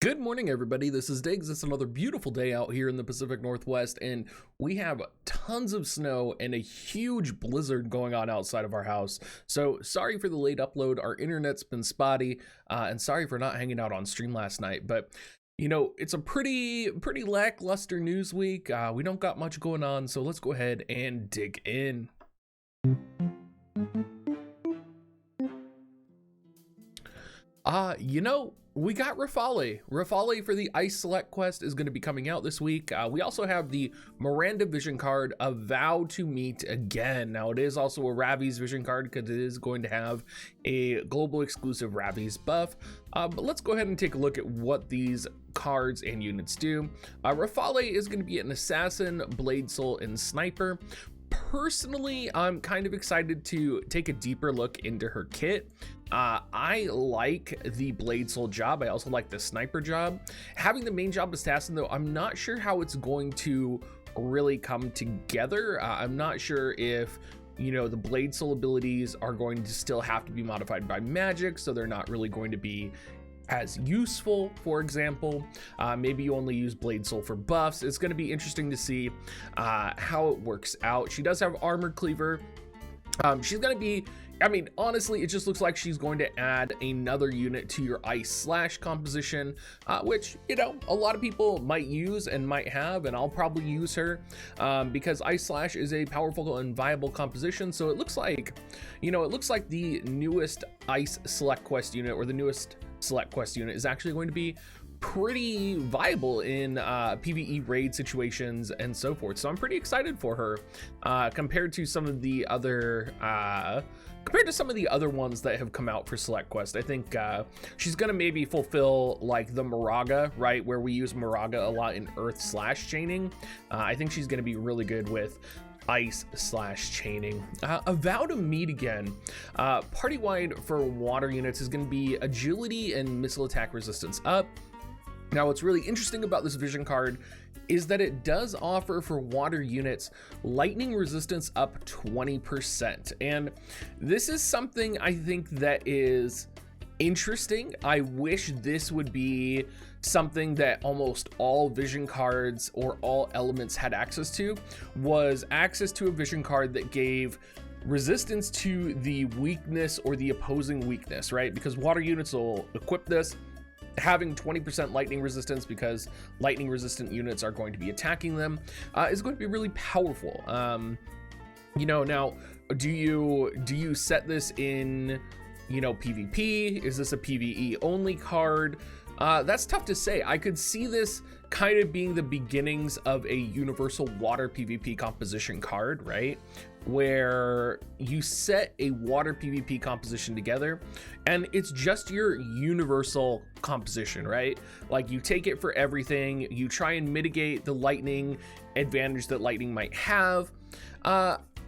Good morning, everybody. This is Diggs. It's another beautiful day out here in the Pacific Northwest, and we have tons of snow and a huge blizzard going on outside of our house. So sorry for the late upload. Our internet's been spotty, and sorry for not hanging out on stream last night. But you know, it's a pretty lackluster news week. We don't got much going on, so let's go ahead and dig in. We got Rafale. Rafale for the Ice Select Quest is going to be coming out this week. We also have the Miranda vision card, A Vow to Meet Again. Now, it is also a Ravi's vision card because it is going to have a global exclusive Ravi's buff. But let's go ahead and take a look at what these cards and units do. Rafale is going to be an Assassin, Blade Soul, and Sniper. Personally, I'm kind of excited to take a deeper look into her kit. I like the Blade Soul job. I also like the Sniper job. Having the main job Assassin, though, I'm not sure how it's going to really come together. I'm not sure if, you know, the Blade Soul abilities are going to still have to be modified by magic, so they're not really going to be as useful. For example, maybe you only use Blade Soul for buffs. It's going to be interesting to see how it works out. She does have Armored Cleaver. She's going to be, I mean, honestly, it just looks like she's going to add another unit to your Ice Slash composition, which, you know, a lot of people might use and might have, and I'll probably use her because Ice Slash is a powerful and viable composition. So it looks like, you know, it looks like the newest Ice Select Quest unit, or the newest Select Quest unit, is actually going to be pretty viable in PvE raid situations and so forth. So I'm pretty excited for her compared to some of the other ones that have come out for Select Quest. I think she's gonna maybe fulfill like the Miranda, right, where we use Miranda a lot in Earth slash chaining. I think she's gonna be really good with Ice slash chaining. A Vow to Meet Again. Party wide for water units is going to be agility and missile attack resistance up. Now, what's really interesting about this vision card is that it does offer for water units lightning resistance up 20%. And this is something I think that is interesting. I wish this would be something that almost all vision cards or all elements had access to, was access to a vision card that gave resistance to the weakness or the opposing weakness, right? Because water units will equip this having 20% lightning resistance, because lightning resistant units are going to be attacking them, is going to be really powerful. You know, now do you set this in, you know, PvP? Is this a PvE only card? That's tough to say. I could see this kind of being the beginnings of a universal water PvP composition card, right? Where you set a water PvP composition together and it's just your universal composition, right? Like, you take it for everything, you try and mitigate the lightning advantage that lightning might have.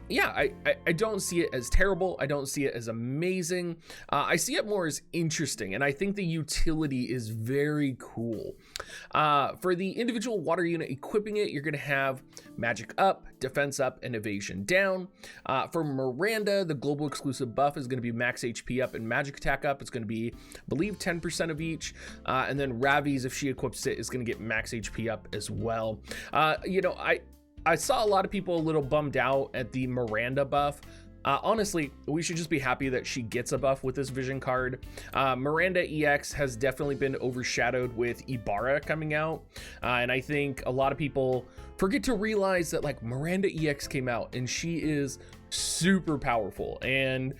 Yeah, I don't see it as terrible. I don't see it as amazing. I see it more as interesting, and I think the utility is very cool. For the individual water unit equipping it, you're going to have magic up, defense up, and evasion down. For Miranda, the global exclusive buff is going to be max HP up and magic attack up. It's going to be, I believe, 10% of each. And then Ravi's, if she equips it, is going to get max HP up as well. You know, I saw a lot of people a little bummed out at the Miranda buff. Honestly, we should just be happy that she gets a buff with this vision card. Miranda EX has definitely been overshadowed with Ibarra coming out. And I think a lot of people forget to realize that, like, Miranda EX came out and she is super powerful. And,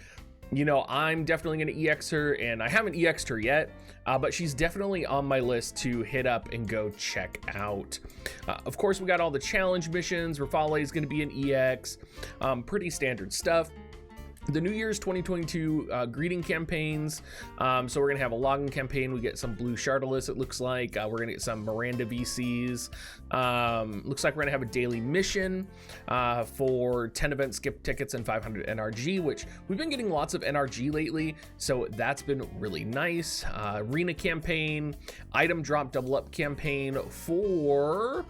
you know, I'm definitely going to EX her, and I haven't EX'd her yet, but she's definitely on my list to hit up and go check out. Of course, we got all the challenge missions. Rafale is going to be an EX. Pretty standard stuff. The New Year's 2022 greeting campaigns. So we're gonna have a login campaign. We get some blue Shardolus, it looks like. We're gonna get some Miranda VCs. Looks like we're gonna have a daily mission for 10 event skip tickets and 500 NRG, which we've been getting lots of NRG lately, so that's been really nice. Arena campaign, item drop double up campaign for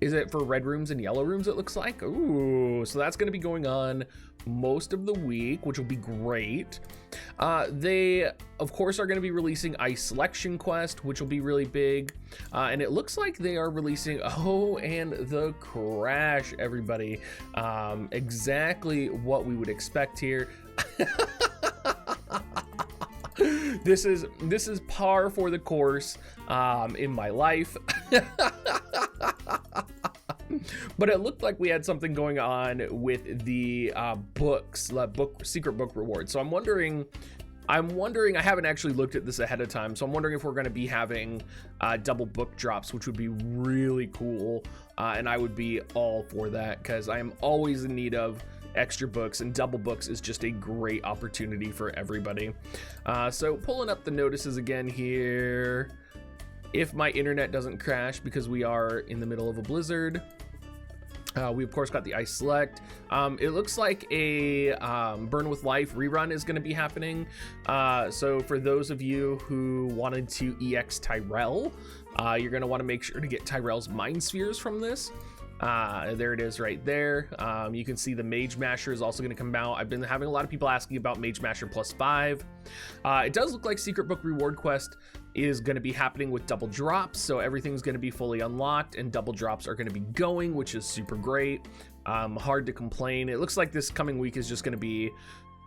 Is it for red rooms and yellow rooms, it looks like? Ooh, so that's going to be going on most of the week, which will be great. They, of course, are going to be releasing Ice Selection Quest, which will be really big. And it looks like they are releasing, oh, and the Crash, everybody. Exactly what we would expect here. This is par for the course in my life. But it looked like we had something going on with the secret book reward. So I'm wondering, I haven't actually looked at this ahead of time, so I'm wondering if we're going to be having double book drops, which would be really cool. And I would be all for that, because I am always in need of extra books, and double books is just a great opportunity for everybody. So pulling up the notices again here. If my internet doesn't crash, because we are in the middle of a blizzard. We of course got the Ice Select. It looks like a Burn with Life rerun is going to be happening. So for those of you who wanted to EX Tyrell, you're going to want to make sure to get Tyrell's Mind Spheres from this. There it is right there. You can see the Mage Masher is also going to come out. I've been having a lot of people asking about Mage Masher +5. It does look like Secret Book Reward Quest is going to be happening with double drops, so everything's going to be fully unlocked and double drops are going to be going, which is super great. Hard to complain. It looks like this coming week is just going to be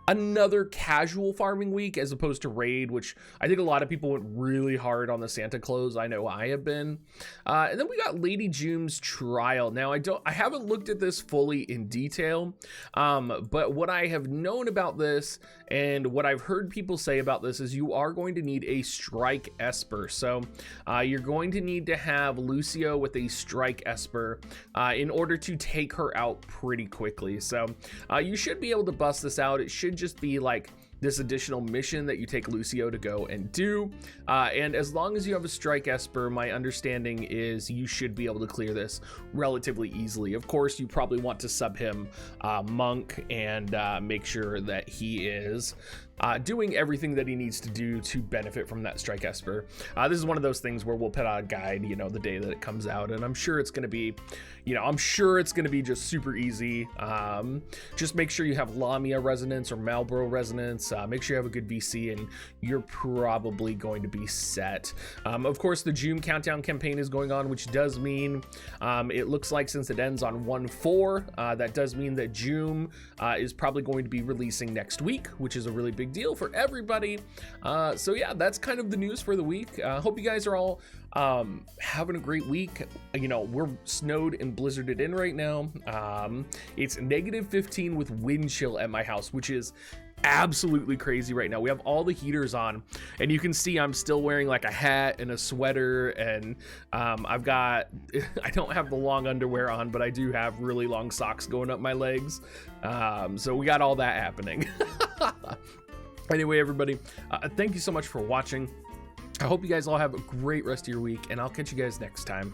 another casual farming week as opposed to raid, which I think a lot of people went really hard on the Santa Claus. I know I have been. And then we got Lady Jume's trial. Now I haven't looked at this fully in detail, but what I have known about this and what I've heard people say about this is you are going to need a Strike Esper. So you're going to need to have Lucio with a Strike Esper in order to take her out pretty quickly. So you should be able to bust this out. It should just be like this additional mission that you take Lucio to go and do. And as long as you have a Strike Esper, my understanding is you should be able to clear this relatively easily. Of course, you probably want to sub him Monk and make sure that he is doing everything that he needs to do to benefit from that Strike Esper. This is one of those things where we'll put out a guide, you know, the day that it comes out, and I'm sure it's going to be, you know, just super easy. Just make sure you have Lamia Resonance or Marlboro Resonance. Make sure you have a good VC, and you're probably going to be set. Of course, the Jume Countdown campaign is going on, which does mean it looks like since it ends on 1/4, that does mean that Jume is probably going to be releasing next week, which is a really big deal for everybody. So yeah, that's kind of the news for the week. Hope you guys are all having a great week. You know, we're snowed and blizzarded in right now. It's -15 with wind chill at my house, which is absolutely crazy right now. We have all the heaters on, and you can see I'm still wearing like a hat and a sweater, and I don't have the long underwear on, but I do have really long socks going up my legs. So we got all that happening. Anyway, everybody, thank you so much for watching. I hope you guys all have a great rest of your week, and I'll catch you guys next time.